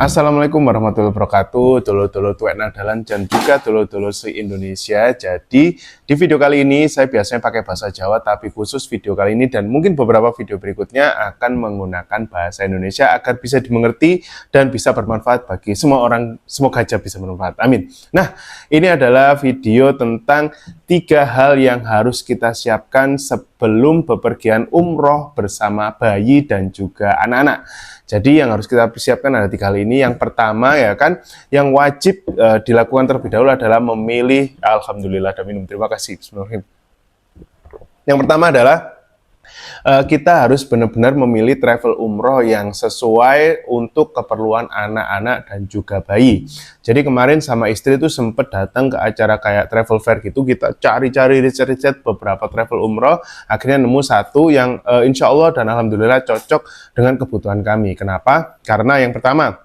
Assalamualaikum warahmatullahi wabarakatuh, dulur-dulur tuwek nadalan dan juga dulur-dulur se-Indonesia. Jadi di video kali ini saya biasanya pakai bahasa Jawa, tapi khusus video kali ini dan mungkin beberapa video berikutnya akan menggunakan bahasa Indonesia agar bisa dimengerti dan bisa bermanfaat bagi semua orang. Semoga aja bisa bermanfaat, amin. Nah, ini adalah video tentang 3 hal yang harus kita siapkan sebelum bepergian umroh bersama bayi dan juga anak-anak. Jadi yang harus kita persiapkan ada 3 hal ini. Yang pertama ya kan, yang wajib dilakukan terlebih dahulu adalah memilih. Alhamdulillah ada minum, terima kasih. Bismillahirrahmanirrahim. Yang pertama adalah kita harus benar-benar memilih travel umroh yang sesuai untuk keperluan anak-anak dan juga bayi. Jadi kemarin sama istri itu sempat datang ke acara kayak travel fair gitu, kita cari-cari riset-riset beberapa travel umroh, akhirnya nemu satu yang insya Allah dan alhamdulillah cocok dengan kebutuhan kami. Kenapa? Karena yang pertama,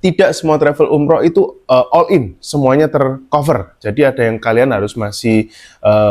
tidak semua travel umroh itu all in, semuanya tercover. Jadi ada yang kalian harus masih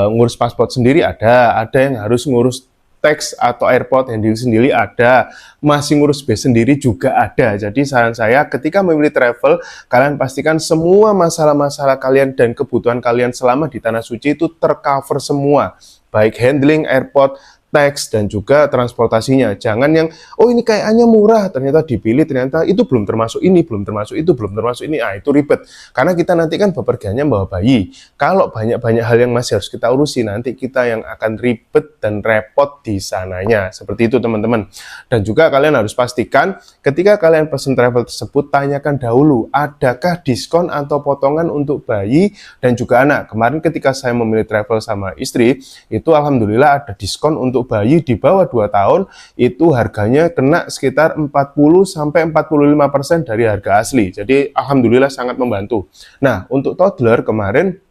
ngurus paspor sendiri, ada yang harus ngurus tax atau airport handling sendiri ada, masih ngurus base sendiri juga ada. Jadi saran saya ketika memilih travel, kalian pastikan semua masalah-masalah kalian dan kebutuhan kalian selama di Tanah Suci itu tercover semua, baik handling airport, tax, dan juga transportasinya. Jangan yang, oh ini kayaknya murah, ternyata dipilih, ternyata itu belum termasuk ini, belum termasuk itu, belum termasuk ini. Itu ribet. Karena kita nanti kan bepergiannya bawa bayi. Kalau banyak-banyak hal yang masih harus kita urusi, nanti kita yang akan ribet dan repot di sananya. Seperti itu teman-teman. Dan juga kalian harus pastikan, ketika kalian pesen travel tersebut, tanyakan dahulu, adakah diskon atau potongan untuk bayi dan juga anak. Kemarin ketika saya memilih travel sama istri, itu alhamdulillah ada diskon untuk bayi di bawah 2 tahun, itu harganya kena sekitar 40-45% dari harga asli. Jadi alhamdulillah sangat membantu. Nah, untuk toddler kemarin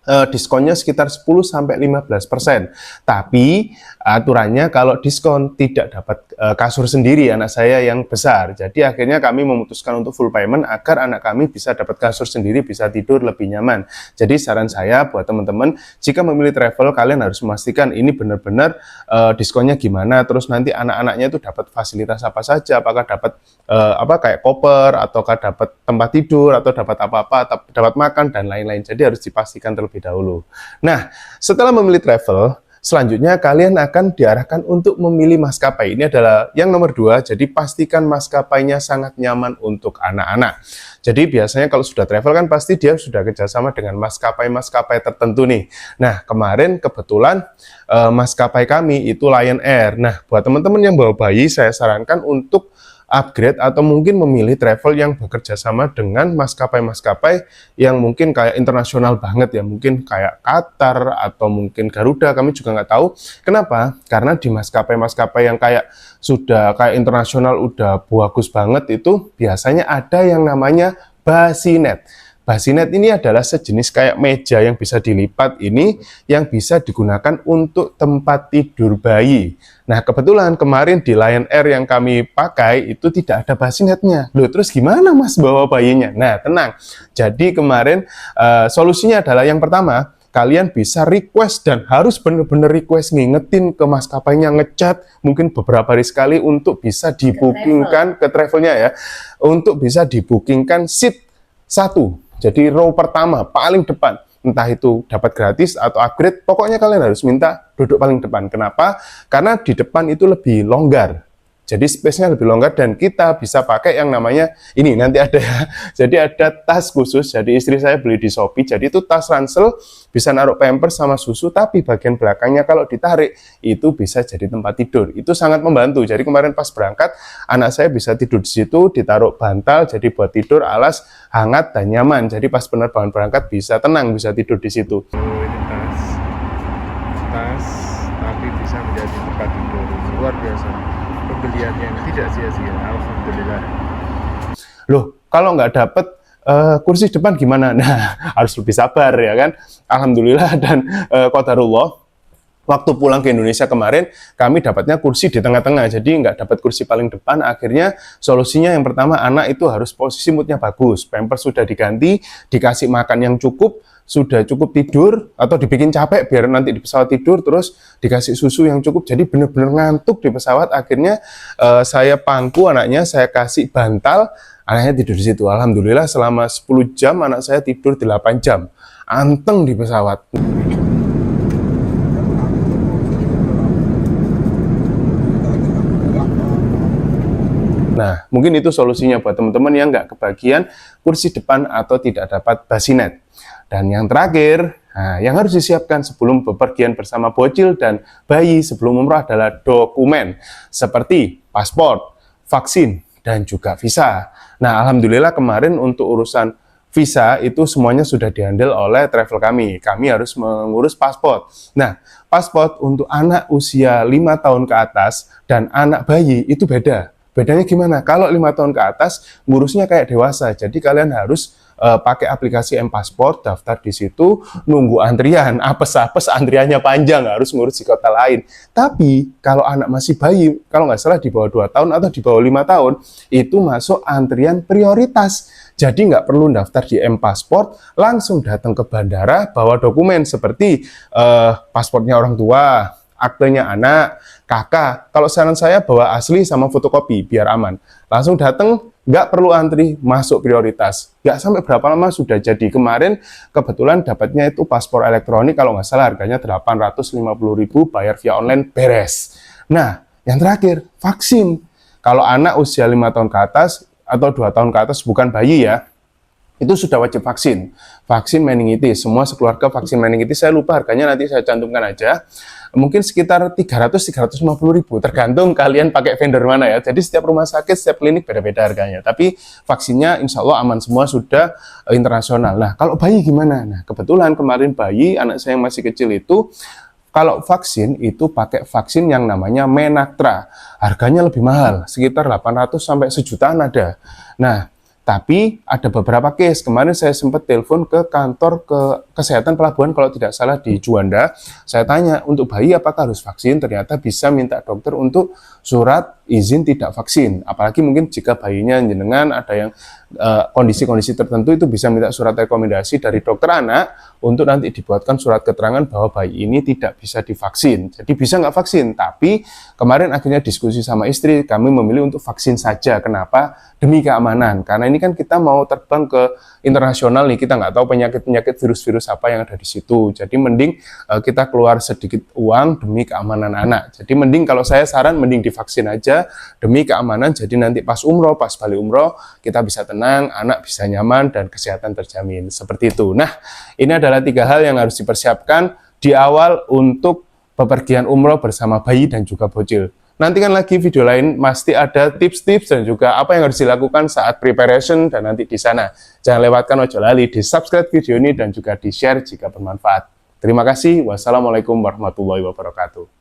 diskonnya sekitar 10-15%. Tapi aturannya kalau diskon tidak dapat kasur sendiri anak saya yang besar. Jadi akhirnya kami memutuskan untuk full payment agar anak kami bisa dapat kasur sendiri, bisa tidur lebih nyaman. Jadi saran saya buat teman-teman, jika memilih travel kalian harus memastikan ini benar-benar diskonnya gimana, terus nanti anak-anaknya itu dapat fasilitas apa saja, apakah dapat kayak koper, ataukah dapat tempat tidur, atau dapat apa-apa, dapat makan dan lain-lain. Jadi harus dipastikan terlebih dahulu. Nah, setelah memilih travel, selanjutnya kalian akan diarahkan untuk memilih maskapai. Ini adalah yang nomor 2, jadi pastikan maskapainya sangat nyaman untuk anak-anak. Jadi biasanya kalau sudah travel kan pasti dia sudah kerjasama dengan maskapai-maskapai tertentu nih. Nah, kemarin kebetulan maskapai kami itu Lion Air. Nah, buat teman-teman yang bawa bayi, saya sarankan untuk upgrade atau mungkin memilih travel yang bekerja sama dengan maskapai-maskapai yang mungkin kayak internasional banget ya, mungkin kayak Qatar atau mungkin Garuda, kami juga nggak tahu. Kenapa? Karena di maskapai-maskapai yang kayak sudah kayak internasional udah bagus banget itu biasanya ada yang namanya bassinet. Bassinet ini adalah sejenis kayak meja yang bisa dilipat ini, yang bisa digunakan untuk tempat tidur bayi. Nah, kebetulan kemarin di Lion Air yang kami pakai itu tidak ada bassinetnya. Loh, terus gimana mas bawa bayinya? Nah, tenang. Jadi kemarin solusinya adalah yang pertama, kalian bisa request dan harus benar-benar request, ngingetin ke maskapainya, ngechat mungkin beberapa hari sekali untuk bisa dibookingkan ke travelnya ya, untuk bisa dibookingkan seat 1. Jadi row pertama, paling depan. Entah itu dapat gratis atau upgrade, pokoknya kalian harus minta duduk paling depan. Kenapa? Karena di depan itu lebih longgar. Jadi space-nya lebih longgar dan kita bisa pakai yang namanya, ini nanti ada ya. Jadi ada tas khusus, jadi istri saya beli di Shopee. Jadi itu tas ransel, bisa naruh pampers sama susu, tapi bagian belakangnya kalau ditarik, itu bisa jadi tempat tidur. Itu sangat membantu. Jadi kemarin pas berangkat, anak saya bisa tidur di situ, ditaruh bantal, jadi buat tidur, alas, hangat dan nyaman. Jadi pas penerbangan berangkat bisa tenang, bisa tidur di situ. Ini tas, tapi bisa menjadi tempat tidur. Luar biasa. Pembelian yang tidak sia-sia, alhamdulillah. Loh, kalau nggak dapet kursi depan gimana? Nah, harus lebih sabar ya kan. Alhamdulillah dan qadarullah. Waktu pulang ke Indonesia kemarin, kami dapatnya kursi di tengah-tengah, jadi nggak dapat kursi paling depan. Akhirnya solusinya yang pertama, anak itu harus posisi moodnya bagus. Pampers sudah diganti, dikasih makan yang cukup, sudah cukup tidur, atau dibikin capek biar nanti di pesawat tidur, terus dikasih susu yang cukup, jadi benar-benar ngantuk di pesawat. Akhirnya saya pangku anaknya, saya kasih bantal, anaknya tidur di situ. Alhamdulillah selama 10 jam anak saya tidur 8 jam. Anteng di pesawat. Nah, mungkin itu solusinya buat teman-teman yang nggak kebagian kursi depan atau tidak dapat bassinet. Dan yang terakhir, nah, yang harus disiapkan sebelum bepergian bersama bocil dan bayi sebelum umroh adalah dokumen seperti paspor, vaksin, dan juga visa. Nah, alhamdulillah kemarin untuk urusan visa itu semuanya sudah dihandle oleh travel kami. Kami harus mengurus paspor. Nah, paspor untuk anak usia 5 tahun ke atas dan anak bayi itu beda. Bedanya gimana? Kalau 5 tahun ke atas, ngurusnya kayak dewasa. Jadi kalian harus pakai aplikasi M-Pasport, daftar di situ, nunggu antrian. Apes-apes antriannya panjang, harus ngurus di kota lain. Tapi kalau anak masih bayi, kalau nggak salah di bawah 2 tahun atau di bawah 5 tahun, itu masuk antrian prioritas. Jadi nggak perlu daftar di M-Pasport, langsung datang ke bandara, bawa dokumen seperti paspornya orang tua, aktenya anak, kakak. Kalau saran saya bawa asli sama fotokopi biar aman. Langsung datang, nggak perlu antri, masuk prioritas. Nggak sampai berapa lama sudah jadi. Kemarin kebetulan dapatnya itu paspor elektronik, kalau nggak salah harganya 850.000, bayar via online, beres. Nah, yang terakhir, vaksin. Kalau anak usia 5 tahun ke atas atau 2 tahun ke atas, bukan bayi ya, itu sudah wajib vaksin. Vaksin meningitis, semua sekeluarga vaksin meningitis, saya lupa harganya, nanti saya cantumkan aja. Mungkin sekitar 300-350.000, tergantung kalian pakai vendor mana ya. Jadi setiap rumah sakit, setiap klinik beda-beda harganya. Tapi vaksinnya insya Allah aman semua, sudah internasional. Nah, kalau bayi gimana? Nah, kebetulan kemarin bayi, anak saya yang masih kecil itu, kalau vaksin itu pakai vaksin yang namanya Menactra. Harganya lebih mahal, sekitar 800 sampai 1 jutaan ada. Nah, tapi ada beberapa case. Kemarin saya sempat telepon ke kantor kesehatan pelabuhan kalau tidak salah di Juanda. Saya tanya, untuk bayi apakah harus vaksin? Ternyata bisa minta dokter untuk surat izin tidak vaksin. Apalagi mungkin jika bayinya jenengan ada yang kondisi-kondisi tertentu, itu bisa minta surat rekomendasi dari dokter anak untuk nanti dibuatkan surat keterangan bahwa bayi ini tidak bisa divaksin. Jadi bisa nggak vaksin? Tapi kemarin akhirnya diskusi sama istri, kami memilih untuk vaksin saja. Kenapa? Demi keamanan. Karena ini kan kita mau terbang ke internasional nih, kita nggak tahu penyakit-penyakit virus-virus apa yang ada di situ. Jadi mending kita keluar sedikit uang demi keamanan anak. Jadi mending, kalau saya saran mending divaksin aja demi keamanan. Jadi nanti pas umroh, pas balik umroh, kita bisa tenang, anak bisa nyaman, dan kesehatan terjamin. Seperti itu. Nah, ini adalah 3 hal yang harus dipersiapkan di awal untuk bepergian umroh bersama bayi dan juga bocil. Nantikan lagi video lain, pasti ada tips-tips dan juga apa yang harus dilakukan saat preparation dan nanti di sana. Jangan lewatkan, ojo lali di subscribe video ini dan juga di share jika bermanfaat. Terima kasih. Wassalamualaikum warahmatullahi wabarakatuh.